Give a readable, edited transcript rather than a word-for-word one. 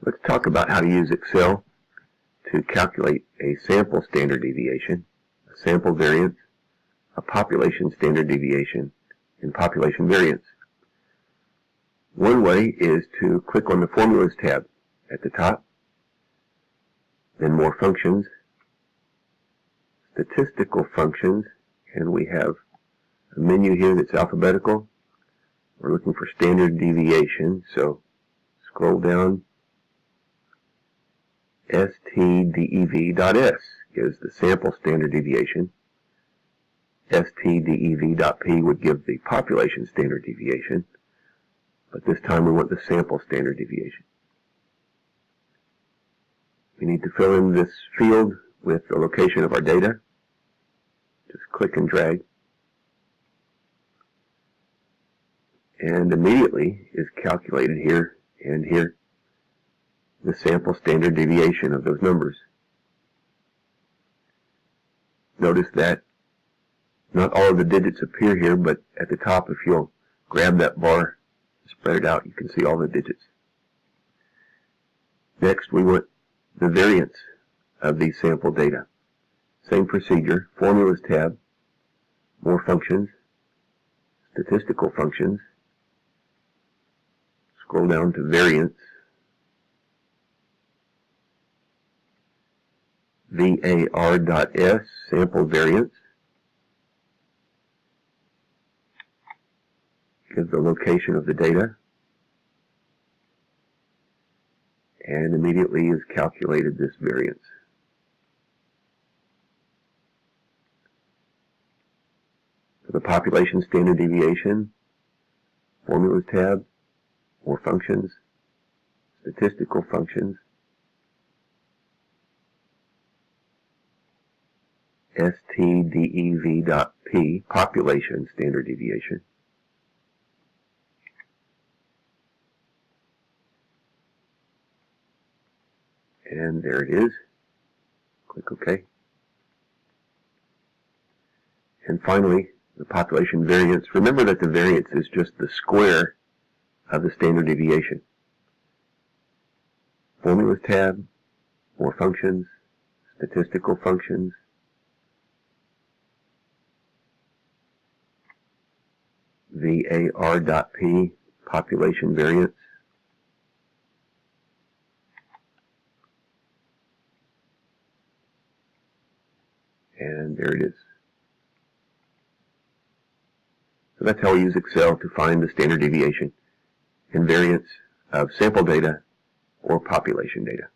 Let's talk about how to use Excel to calculate a sample standard deviation, a sample variance, a population standard deviation, and population variance. One way is to click on the Formulas tab at the top, then More Functions, Statistical Functions, and we have a menu here that's alphabetical. We're looking for standard deviation, so scroll down. stdev.s gives the sample standard deviation. stdev.p would give the population standard deviation, but this time we want the sample standard deviation. We need to fill in this field with the location of our data. Just click and drag. And immediately is calculated here and here the sample standard deviation of those numbers. Notice that not all of the digits appear here, but at the top, if you'll grab that bar, spread it out, you can see all the digits. Next, we want the variance of these sample data. Same procedure, Formulas tab, More Functions, Statistical Functions, scroll down to Variance, var.s, sample variance, give the location of the data, and immediately is calculated this variance. For the population standard deviation, Formulas tab, More Functions, Statistical Functions, stdev.p, population standard deviation. And there it is. Click OK. And finally, the population variance. Remember that the variance is just the square of the standard deviation. Formulas tab, More Functions, Statistical Functions, var.p, population variance, and there it is. So that's how we use Excel to find the standard deviation and variance of sample data or population data.